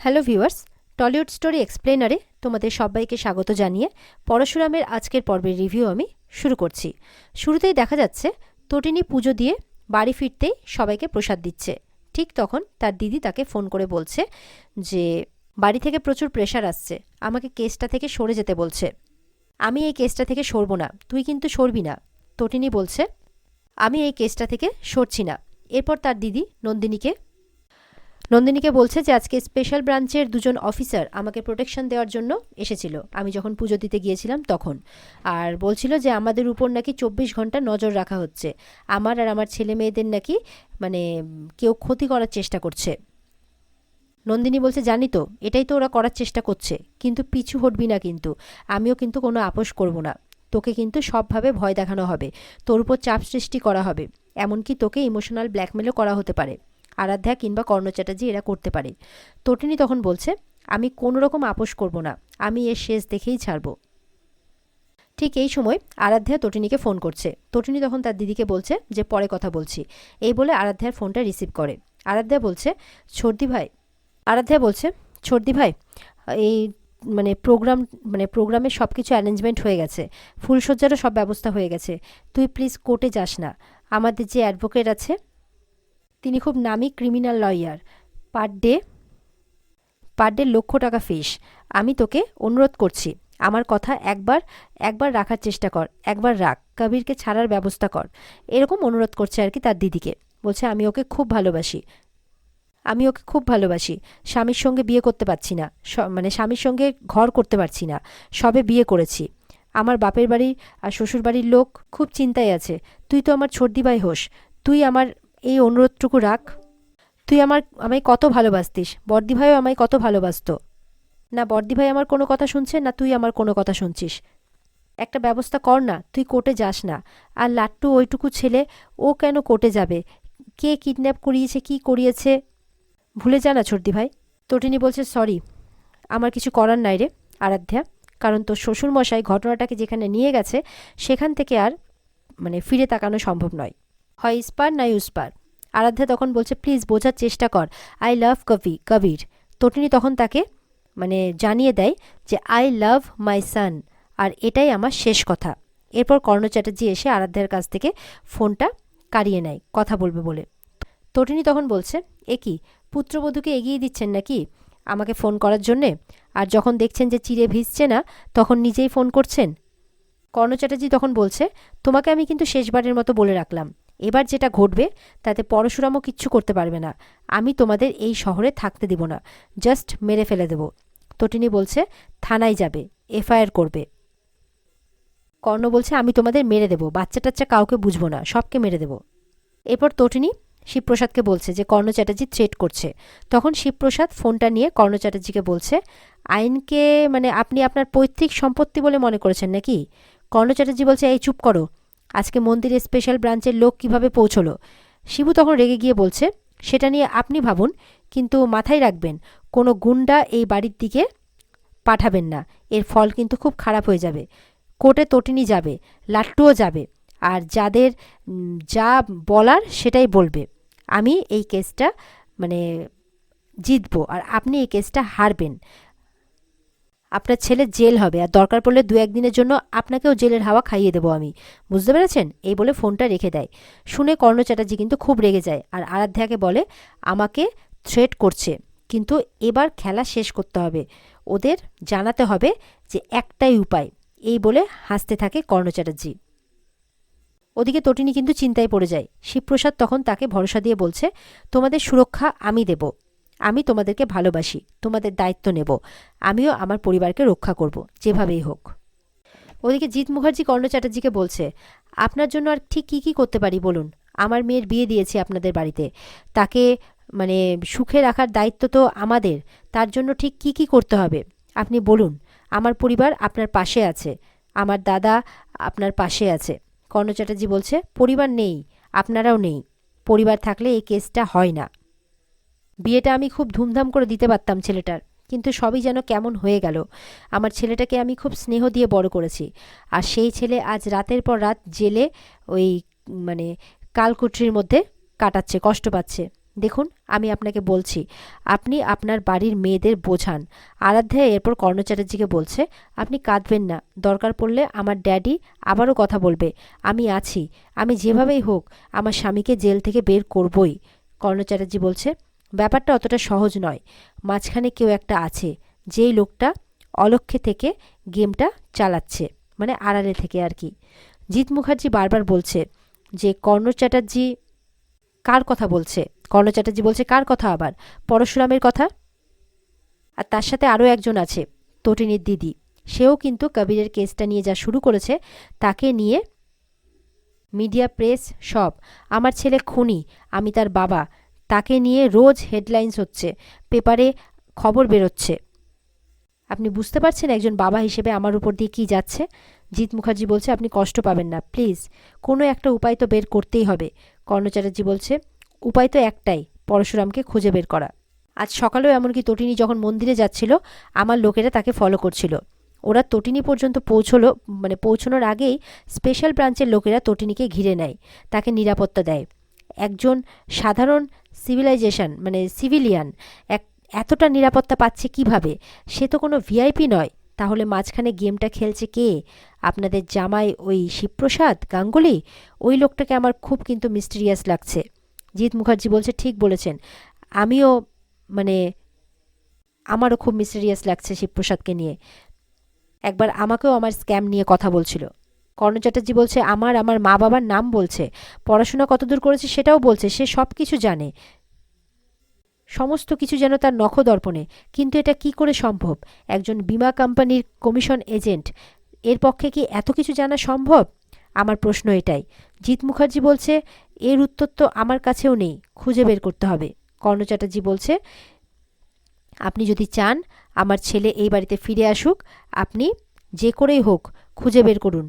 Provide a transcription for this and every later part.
Hello viewers, Tollywood story এক্সপ্লেনারে তোমাদের সবাইকে স্বাগত জানিয়ে পরশুরামের আজকের পর্বের রিভিউ আমি শুরু করছি। শুরুতেই দেখা যাচ্ছে তটিনী পুজো দিয়ে বাড়ি ফিরতেই সবাইকে প্রসাদ দিচ্ছে। ঠিক তখন তার দিদি তাকে ফোন করে বলছে যে বাড়ি থেকে প্রচুর প্রেশার আসছে, আমাকে কেসটা থেকে সরে যেতে বলছে। আমি এই কেসটা থেকে সরবো না, তুই কিন্তু সরবি না। তটিনী বলছে আমি এই কেসটা থেকে সরছি না। এরপর তার দিদি নন্দিনীকে বলছে যে আজকে স্পেশাল ব্রাঞ্চের দুজন অফিসার আমাকে প্রোটেকশন দেওয়ার জন্য এসেছিল আমি যখন পুজো দিতে গিয়েছিলাম তখন, আর বলছিল যে আমাদের উপর নাকি 24 ঘন্টা নজর রাখা হচ্ছে, আমার আর আমার ছেলে মেয়েদের নাকি কেউ ক্ষতি করার চেষ্টা করছে। নন্দিনী বলছে জানি তো, এটাই তো ওরা করার চেষ্টা করছে, কিন্তু পিছু হটবি না, কিন্তু আমিও কিন্তু কোনো আপোষ করব না। তোকে কিন্তু সবভাবে ভয় দেখানো হবে, তোর উপর চাপ সৃষ্টি করা হবে, এমনকি তোকে ইমোশনাল ব্ল্যাকমেলও করা হতে পারে। আরাধ্যা কিংবা কর্ণ চ্যাটার্জি এরা করতে পারে। তটিনী তখন বলছে আমি কোনো রকম আপোষ করব না, আমি এর শেষ দেখেই ছাড়ব। ঠিক এই সময় আরাধ্যা তটিনীকে ফোন করছে। তটিনী তখন তার দিদিকে বলছে যে পরে কথা বলছি, এই বলে আরাধ্যার ফোনটা রিসিভ করে। আরাধ্যা বলছে ছর্দি ভাই এই প্রোগ্রামের সব কিছু অ্যারেঞ্জমেন্ট হয়ে গেছে, ফুলসজ্জারও সব ব্যবস্থা হয়ে গেছে, তুই প্লিজ কোর্টে যাস না। আমাদের যে অ্যাডভোকেট আছে তিনি খুব নামি ক্রিমিনাল লয়ার, পার ডে 1,00,000 টাকা ফিস। আমি তোকে অনুরোধ করছি, আমার কথা একবার রাখার চেষ্টা কর, একবার রাখ, কবিরকে ছাড়ার ব্যবস্থা কর। এরকম অনুরোধ করছে আর কি তার দিদিকে। বলছে আমি ওকে খুব ভালোবাসি, স্বামীর সঙ্গে বিয়ে করতে পারছি না, স্বামীর সঙ্গে ঘর করতে পারছি না, সবে বিয়ে করেছি। আমার বাপের বাড়ি আর শ্বশুর বাড়ির লোক খুব চিন্তায় আছে, তুই তো আমার ছোটদি ভাই হোস, তুই আমার এই অনুরোধটুকু রাখ। তুই আমায় কত ভালোবাসতিস, বর্দিভাইও আমায় কত ভালোবাসতো, না বর্দিভাই আমার কোনো কথা শুনছে না তুই আমার কোনো কথা শুনছিস। একটা ব্যবস্থা কর না, তুই কোর্টে যাস না। আর লাট্টু ওইটুকু ছেলে, ও কেন কোর্টে যাবে? কে কিডন্যাপ করিয়েছে, কি করিয়েছে ভুলে যা না ছোটদি ভাই। তটিনী বলছে সরি, আমার কিছু করার নাই রে আরাধ্যা, কারণ তোর শ্বশুরমশাই ঘটনাটাকে যেখানে নিয়ে গেছে সেখান থেকে আর ফিরে তাকানো সম্ভব নয়, হয় ইস্পার না ইউস্পার। আরাধ্যা তখন বলছে প্লিজ বোঝার চেষ্টা কর, আই লাভ কবির। তটিনী তখন তাকে জানিয়ে দেয় যে আই লাভ মাই সান, আর এটাই আমার শেষ কথা। এরপর কর্ণ চ্যাটার্জি এসে আরাধ্যার কাছ থেকে ফোনটা কাড়িয়ে নেয় কথা বলবে বলে। তটিনী তখন বলছে এ কি, পুত্রবধূকে এগিয়ে দিচ্ছেন নাকি আমাকে ফোন করার জন্যে, আর যখন দেখছেন যে চিড়ে ভিজছে না তখন নিজেই ফোন করছেন। কর্ণ চ্যাটার্জি তখন বলছে তোমাকে আমি কিন্তু শেষবারের মতো বলে রাখলাম, এবার যেটা ঘটবে তাতে পরশুরামও কিচ্ছু করতে পারবে না, আমি তোমাদের এই শহরে থাকতে দিব না, জাস্ট মেরে ফেলে দেব। তটিনী বলছে থানায় যাবে, এফআইআর করবে। কর্ণ বলছে আমি তোমাদের মেরে দেব, বাচ্চা টাচ্চা কাউকে বুঝবো না, সবকে মেরে দেব। এরপর তটিনী শিবপ্রসাদকে বলছে যে কর্ণ চ্যাটার্জি থ্রেট করছে। তখন শিবপ্রসাদ ফোনটা নিয়ে কর্ণ চ্যাটার্জিকে বলছে আইনকে আপনি আপনার পৈতৃক সম্পত্তি বলে মনে করেছেন নাকি? কর্ণ চ্যাটার্জি বলছে এই চুপ করো, আজকে মন্দিরে স্পেশাল ব্রাঞ্চের লোক কিভাবে পৌঁছলো। শিবু তখন রেগে গিয়ে বলছে সেটা নিয়ে আপনি ভাবুন, কিন্তু মাথায় রাখবেন কোনো গুন্ডা এই বাড়ির দিকে পাঠাবেন না, এর ফল কিন্তু খুব খারাপ হয়ে যাবে। কোর্টে তটিনী যাবে, লাট্টুও যাবে, আর যাদের যা বলার সেটাই বলবে। আমি এই কেসটা জিতবো আর আপনি এই কেসটা হারবেন, আপনার ছেলে জেল হবে, আর দরকার পড়লে 2-1 দিনের জন্য আপনাকেও জেলের হাওয়া খাইয়ে দেবো আমি, বুঝতে পেরেছেন? এই বলে ফোনটা রেখে দেয়। শুনে কর্ণ চ্যাটার্জি কিন্তু খুব রেগে যায় আর আরাধ্যাকে বলে আমাকে থ্রেট করছে, কিন্তু এবার খেলা শেষ করতে হবে, ওদের জানাতে হবে যে একটাই উপায়। এই বলে হাসতে থাকে কর্ণ চ্যাটার্জি। ওদিকে তটিনী কিন্তু চিন্তায় পড়ে যায়। শিবপ্রসাদ তখন তাকে ভরসা দিয়ে বলছে তোমাদের সুরক্ষা আমি দেব, আমি তোমাদেরকে ভালোবাসি, তোমাদের দায়িত্ব নেব, আমিও আমার পরিবারকে রক্ষা করব যেভাবেই হোক। ওদিকে জিৎ মুখার্জি কর্ণ চ্যাটার্জিকে বলছে আপনার জন্য আর ঠিক কী করতে পারি বলুন, আমার মেয়ের বিয়ে দিয়েছি আপনাদের বাড়িতে, তাকে সুখে রাখার দায়িত্ব তো আমাদের, তার জন্য ঠিক কী করতে হবে আপনি বলুন। আমার পরিবার আপনার পাশে আছে, আমার দাদা আপনার পাশে আছে। কর্ণ চ্যাটার্জি বলছে পরিবার নেই, আপনারাও নেই, পরিবার থাকলে এই কেসটা হয় না। বিয়েটা আমি খুব ধুমধাম করে দিতে পারতাম ছেলেটার, কিন্তু সবই যেন কেমন হয়ে গেল। আমার ছেলেটাকে আমি খুব স্নেহ দিয়ে বড় করেছি, আর সেই ছেলে আজ রাতের পর রাত জেলে ওই কালকুটরির মধ্যে কাটাচ্ছে, কষ্ট পাচ্ছে। দেখুন, আমি আপনাকে বলছি, আপনি আপনার বাড়ির মেয়েদের বোঝান। আরাধ্যা এরপর কর্ণ চ্যাটার্জিকে বলছে, আপনি কাঁদবেন না, দরকার পড়লে আমার ড্যাডি আবারও কথা বলবে, আমি আছি, আমি যেভাবেই হোক আমার স্বামীকে জেল থেকে বের করবই। কর্ণ চ্যাটার্জি বলছে, ব্যাপারটা অতটা সহজ নয়, মাঝখানে কেউ একটা আছে, যেই লোকটা অলক্ষ্যে থেকে গেমটা চালাচ্ছে, মানে আড়ালে থেকে আর কি। জিৎ মুখার্জি বারবার বলছে যে কর্ণ চ্যাটার্জি কার কথা বলছে। কর্ণ চ্যাটার্জি বলছে, কার কথা আবার? পরশুরামের কথা। আর তার সাথে আরও একজন আছে, তটিনীর দিদি, সেও কিন্তু কবিরের কেসটা নিয়ে যা শুরু করেছে, তাকে নিয়ে মিডিয়া, প্রেস সব, আমার ছেলে খুনি, আমি তার বাবা, তাকে নিয়ে রোজ হেডলাইন্স হচ্ছে, পেপারে খবর বেরোচ্ছে। আপনি বুঝতে পারছেন একজন বাবা হিসেবে আমার উপর দিয়ে কী যাচ্ছে? জিৎ মুখার্জি বলছে, আপনি কষ্ট পাবেন না, প্লিজ, কোনো একটা উপায় তো বের করতেই হবে। কর্ণ চ্যাটার্জি বলছে, উপায় তো একটাই, পরশুরামকে খুঁজে বের করা। আজ সকালেও এমনকি তটিনী যখন মন্দিরে যাচ্ছিল, আমার লোকেরা তাকে ফলো করছিল। ওরা তটিনী পর্যন্ত পৌঁছানোর আগেই স্পেশাল ব্রাঞ্চের লোকেরা তটিনীকে ঘিরে নেয়, তাকে নিরাপত্তা দেয়। একজন সাধারণ সিভিলিয়ান এতটা নিরাপত্তা পাচ্ছে কিভাবে? সে তো কোনো ভিআইপি নয়। তাহলে মাঝখানে গেমটা খেলছে কে? আপনাদের জামাই ওই শিবপ্রসাদ গাঙ্গুলি? ওই লোকটাকে আমার খুব কিন্তু মিস্টিরিয়াস লাগছে। জিৎ মুখার্জি বলছে, ঠিক বলেছেন, আমিও আমারও খুব মিস্টিরিয়াস লাগছে শিবপ্রসাদকে নিয়ে। একবার আমাকেও আমার স্ক্যাম নিয়ে কথা বলছিল। কর্ণ চ্যাটার্জি বলছে, আমার মা বাবার নাম বলছে, পড়াশোনা কতদূর করেছে সেটাও বলছে, সে সব কিছু জানে, সমস্ত কিছু যেন তার নখদর্পণে। কিন্তু এটা কি করে সম্ভব? একজন বীমা কোম্পানির কমিশন এজেন্ট, এর পক্ষে কি এত কিছু জানা সম্ভব? আমার প্রশ্ন এটাই। জিৎ মুখার্জি বলছে, এর উত্তর তো আমার কাছেও নেই, খুঁজে বের করতে হবে। কর্ণ চ্যাটার্জি বলছে, আপনি যদি চান আমার ছেলে এই বাড়িতে ফিরে আসুক, আপনি যে করেই হোক খুঁজে বের করুন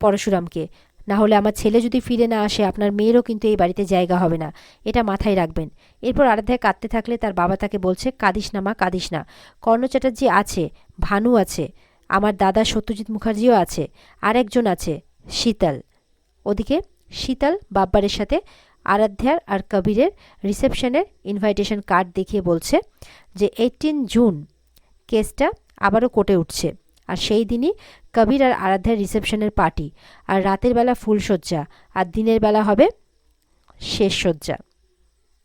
পরশুরামকে। না হলে আমার ছেলে যদি ফিরে না আসে, আপনার মেয়েরও কিন্তু এই বাড়িতে জায়গা হবে না, এটা মাথায় রাখবেন। এরপর আরাধ্যায় কাঁদতে থাকলে তার বাবা তাকে বলছে, কাঁদিস না মা, কাঁদিস না। কর্ণ চ্যাটার্জি আছে, ভানু আছে, আমার দাদা সত্যজিৎ মুখার্জিও আছে, আর একজন আছে শীতল। ওদিকে শীতল বাব্বারের সাথে আরাধ্যার আর কবিরের রিসেপশনের ইনভাইটেশন কার্ড দেখিয়ে বলছে যে 18 জুন কেসটা আবারও কোর্টে উঠছে, আর সেই দিনই কবির আর আরাধ্যার রিসেপশনের পার্টি, আর রাতের বেলা ফুলশয্যা, আর দিনের বেলা হবে শেষ শয্যা।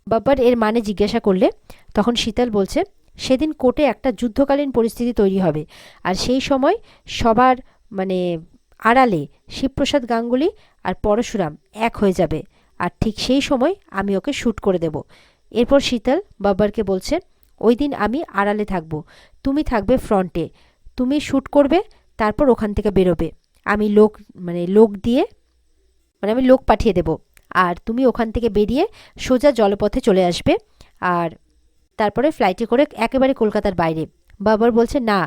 বাব্বার এর মানে জিজ্ঞাসা করলে তখন শীতল বলছে, সেদিন কোর্টে একটা যুদ্ধকালীন পরিস্থিতি তৈরি হবে, আর সেই সময় সবার আড়ালে শিবপ্রসাদ গাঙ্গুলি আর পরশুরাম এক হয়ে যাবে, আর ঠিক সেই সময় আমি ওকে শ্যুট করে দেব। এরপর শীতল বাব্বারকে বলছে, ওই দিন আমি আড়ালে থাকব, তুমি থাকবে ফ্রন্টে, তুমি শ্যুট করবে, তারপর ওখান থেকে বেরোবে, আমি আমি লোক পাঠিয়ে দেব, আর তুমি ওখান থেকে বেরিয়ে সোজা জলপথে চলে আসবে, আর তারপরে ফ্লাইটে করে একেবারে কলকাতার বাইরে। বাবার বলছে, না,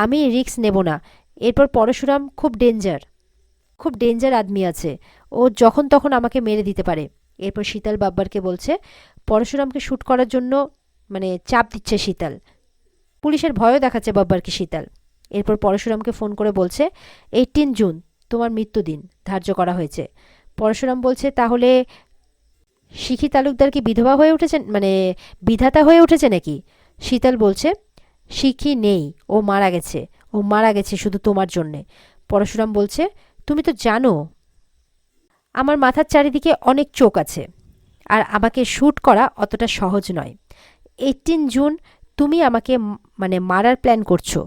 আমি রিস্ক নেব না। এরপর পরশুরাম খুব ডেঞ্জার আদমি আছে, ও যখন তখন আমাকে মেরে দিতে পারে। এরপর শীতল বাব্বারকে বলছে, পরশুরামকে শ্যুট করার জন্য চাপ দিচ্ছে শীতল, পুলিশের ভয়ও দেখাচ্ছে বাব্বারকে শীতল। এরপর পরশুরামকে ফোন করে বলছে, 18 জুন তোমার মৃত্যুদিন ধার্য করা হয়েছে। পরশুরাম বলছে, তাহলে শিখি তালুকদার কি বিধবা হয়ে উঠেছেন, বিধাতা হয়ে উঠেছে নাকি? শীতল বলছে, শিখি নেই, ও মারা গেছে শুধু তোমার জন্যে। পরশুরাম বলছে, তুমি তো জানো আমার মাথার চারিদিকে অনেক চোখ আছে, আর আমাকে শ্যুট করা অতটা সহজ নয়। 18 জুন তুমি আমাকে মারার প্ল্যান করছো,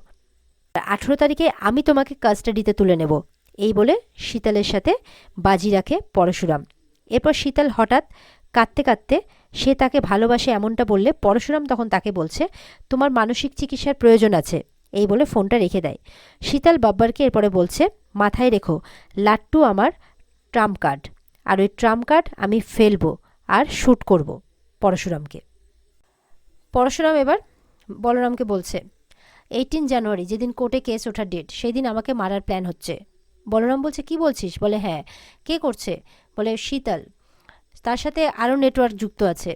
18 তারিখে আমি তোমাকে কাস্টাডিতে তুলে নেব। এই বলে শীতলের সাথে বাজি রাখে পরশুরাম। এরপর শীতল হঠাৎ কাঁদতে কাঁদতে সে তাকে ভালোবাসে এমনটা বললে পরশুরাম তখন তাকে বলছে, তোমার মানসিক চিকিৎসার প্রয়োজন আছে, এই বলে ফোনটা রেখে দেয়। শীতল বাব্বারকে এরপরে বলছে, মাথায় রেখো, লাট্টু আমার ট্রাম্প কার্ড, আর ওই ট্রাম্প কার্ড আমি ফেলবো আর শ্যুট করব পরশুরামকে। পরশুরাম এবার বলরামকে বলছে, 18 জানুয়ারি যেদিন কোর্টে কেস ওঠার ডেট, সেই দিন আমাকে মারার প্ল্যান হচ্ছে। বলরাম বলছে, কি বলছিস? বলে, হ্যাঁ। কে করছে? বলে, শীতল, তার সাথে আরও নেটওয়ার্ক যুক্ত আছে,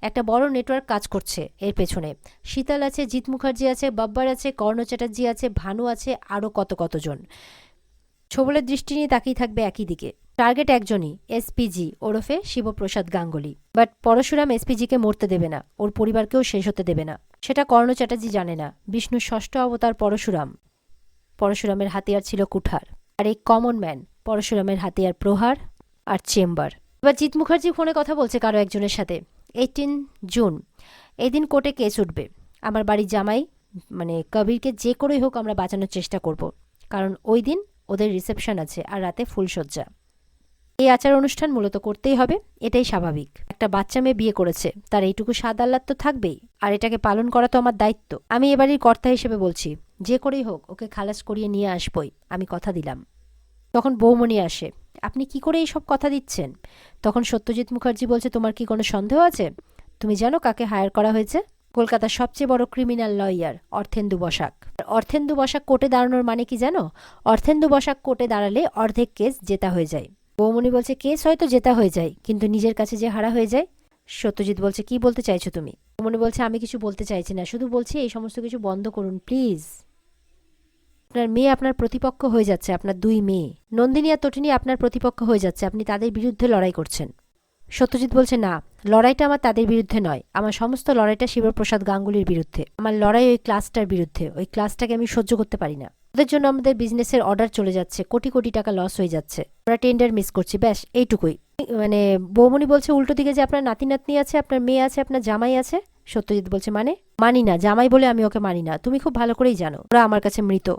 একটা বড় নেটওয়ার্ক কাজ করছে এর পেছনে। শীতল আছে, জিৎ মুখার্জি আছে, বাব্বার আছে, কর্ণ চ্যাটার্জি আছে, ভানু আছে, আরও কতজন। ছোবলের দৃষ্টি নিয়ে তাকিয়ে থাকবে একই দিকে। টার্গেট একজনই, এসপিজি ওরফে শিবপ্রসাদ গাঙ্গুলি। বাট পরশুরাম এসপিজিকে মরতে দেবে না, ওর পরিবারকেও শেষ হতে দেবে না। সেটা কর্ণ চ্যাটার্জি জানে না। বিষ্ণুর ষষ্ঠ অবতার পরশুরাম, পরশুরামের হাতিয়ার ছিল কুঠার, আর এই কমন ম্যান পরশুরামের হাতিয়ার প্রহার আর চেম্বার। এবার জিৎ মুখার্জি ফোনে কথা বলছে কারো একজনের সাথে। 18 জুন এই দিন কোর্টে কেস উঠবে। আমার বাড়ির জামাই মানে কবিরকে যে করেই হোক আমরা বাঁচানোর চেষ্টা করব, কারণ ওই দিন ওদের রিসেপশন আছে আর রাতে ফুলসজ্জা। এই আচার অনুষ্ঠান মূলত করতেই হবে, এটাই স্বাভাবিক। একটা বাচ্চা মেয়ে বিয়ে করেছে, তার এইটুকু স্বাদ আহ্লাদ তো থাকবেই, আর এটাকে পালন করা তো আমার দায়িত্ব। আমি এবারের কর্তা হিসেবে বলছি, যে করেই হোক ওকে খালাস করিয়ে নিয়ে আসবই, আমি কথা দিলাম। তখন বৌমণি আসে, আপনি কি করে এইসব কথা দিচ্ছেন? তখন সত্যজিৎ মুখার্জি বলছে, তোমার কি কোনো সন্দেহ আছে? তুমি জানো কাকে হায়ার করা হয়েছে? কলকাতার সবচেয়ে বড় ক্রিমিনাল লয়ার অর্থেন্দু বসাক। অর্থেন্দু বসাক কোর্টে দাঁড়ানোর মানে কি জানো? অর্থেন্দু বসাক কোর্টে দাঁড়ালে অর্ধেক কেস জেতা হয়ে যায়। বৌমণি বলছে, কেস হয়তো জেতা হয়ে যায়, কিন্তু নিজের কাছে যে হারা হয়ে যায়। সত্যজিৎ বলছে, কি বলতে চাইছো তুমি? বৌমণি বলছে, আমি কিছু বলতে চাইছি না, শুধু বলছি এই সমস্ত কিছু বন্ধ করুন প্লিজ। আপনার মেয়ে আপনার প্রতিপক্ষ হয়ে যাচ্ছে, আপনার দুই মেয়ে নন্দিনী আর তটিনী আপনার প্রতিপক্ষ হয়ে যাচ্ছে, আপনি তাদের বিরুদ্ধে লড়াই করছেন। সত্যজিৎ বলছে, না, লড়াইটা আমার তাদের বিরুদ্ধে নয়, আমার সমস্ত লড়াইটা শিবপ্রসাদ গাঙ্গুলির বিরুদ্ধে। আমার লড়াই ওই ক্লাসটার বিরুদ্ধে, ওই ক্লাসটাকে আমি সহ্য করতে পারি না। ওদের জন্য আমাদের বিজনেসের অর্ডার চলে যাচ্ছে, কোটি কোটি টাকা লস হয়ে যাচ্ছে, আমরা টেন্ডার মিস করছি, ব্যাস এইটুকুই। মানে বৌমণি বলছে, উল্টো দিকে যে আপনার নাতি নাতনি আছে, আপনার মেয়ে আছে, আপনার জামাই আছে। সত্যজিৎ বলছে, মানে? মানি না, জামাই বলে আমি ওকে মানি না, তুমি খুব ভালো করেই জানো ওরা আমার কাছে মৃত।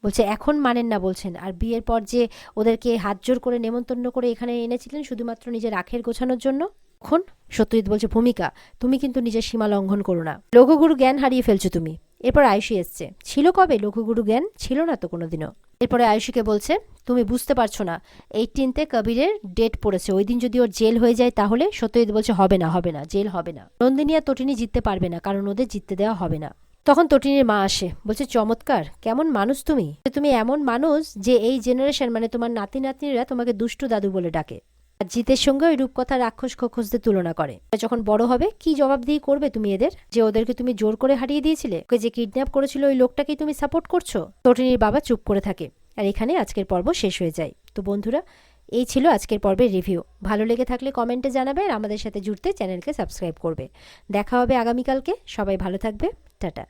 বলছে, এখন মানেন না বলছেন, আর বিয়ের পর যে ওদেরকে হাত জোর করে নেমন্তন্ন করে এখানে এনেছিলেন শুধুমাত্র নিজের আখের গোছানোর জন্য। এখন সত্যজিৎ বলছে, ভূমিকা, তুমি কিন্তু নিজের সীমা লঙ্ঘন করো না, লঘুগুরু জ্ঞান হারিয়ে ফেলছো তুমি। এরপর আয়ুষী এসছে, ছিল কবে লঘুগুরু জ্ঞান? ছিল না তো কোনোদিনও। এরপরে আয়ুষীকে বলছে, তুমি বুঝতে পারছো না, 18তে কবিরের ডেট পড়েছে, ওই দিন যদি ওর জেল হয়ে যায় তাহলে। সত্যজিৎ বলছে, হবে না, হবে না, জেল হবে না, নন্দিনী আর তটিনী জিততে পারবে না, কারণ ওদের জিততে দেওয়া হবে না। তখন তটিনীর মা আসে, বলছে, চমৎকার, কেমন মানুষ তুমি, তুমি এমন মানুষ যে এই জেনারেশন মানে তোমার নাতি নাতনিরা তোমাকে দুষ্টু দাদু বলে ডাকে। আর জিতের সঙ্গে ওই রূপকথা রাক্ষস খোখসদের তুলনা করে। যখন বড় হবে কি জবাব দিয়ে করবে তুমি এদের, যে ওদেরকে তুমি জোর করে হারিয়ে দিয়েছিলে? ওকে যে কিডন্যাপ করেছিল ওই লোকটাকেই তুমি সাপোর্ট করছো? তটিনীর বাবা চুপ করে থাকে। আর এখানে আজকের পর্ব শেষ হয়ে যায়। তো বন্ধুরা, এই ছিল আজকের পর্বের রিভিউ। ভালো লেগে থাকলে কমেন্টে জানাবে, আর আমাদের সাথে জুড়তে চ্যানেলকে সাবস্ক্রাইব করবে। দেখা হবে আগামীকালকে। সবাই ভালো থাকবে, টাটা।